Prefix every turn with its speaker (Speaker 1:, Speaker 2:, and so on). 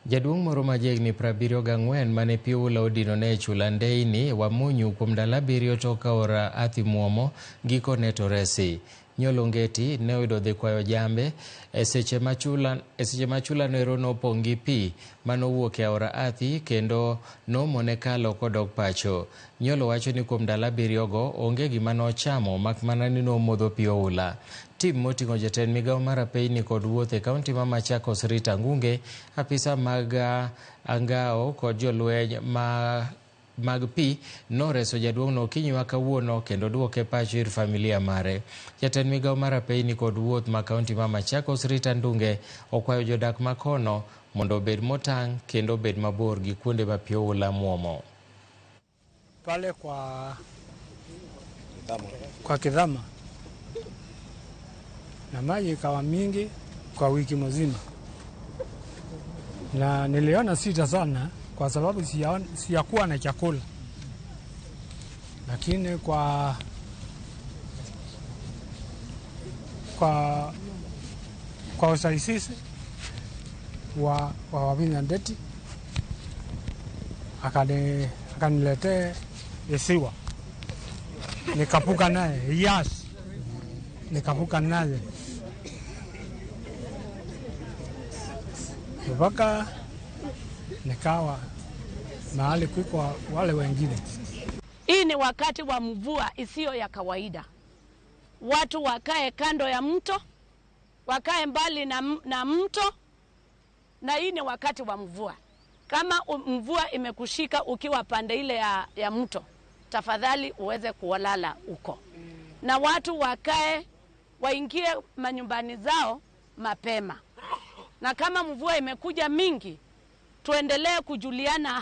Speaker 1: Jaduong' moro ma jahigni 74 mane Piula odinone chula ndeini Wamunyu kuom ndalo 7 tok aora Athi Muomo gikone to resi. Nyolo Ongeti ne oyudo dhi kwayo jambe e seche ma chula nero nopong' gi pi manowuok e aora Athi kendo nomone kalo kodok pacho. Nyolo wacho ni kuom ndalo 7 go onge gima nochamo mak mana ni nomodho pi oula. Tim moting'o jatend migawo mar apeyni kod wuoth e kaunti ma Machakos Rita Ngunge, apisa mag angawo kod jolweny mag pi noreso jaduong'no okinyi ma kawuono kendo duoke pacho ir familia mare. Jatend migawo mar apeyni kod wuoth ma kaunti ma Machakos Rita Ngunge okwayo jodak ma kono mondo obed motang' kendo obed mabor gi kuonde ma pi oula muomo.
Speaker 2: Pale kwa Kidhama na maji ikawa mingi kwa wiki mzima, na niliona sita sana kwa sababu siyakuwa na chakula, lakini kwa usaidizi wa Wavinya Ndeti akaniletea isiwa, nikapuka naye nikapuka naye mpaka nikawa mahali kuko wale wengine.
Speaker 3: Hii ni wakati wa mvua isiyo ya kawaida. Watu wakae kando ya mto, wakae mbali na mto, na hii ni wakati wa mvua. Kama mvua imekushika ukiwa pande ile ya mto, tafadhali uweze kuolala huko. Na watu waingie manyumbani zao mapema. Na kama mvua imekuja mingi, tuendelee kujuliana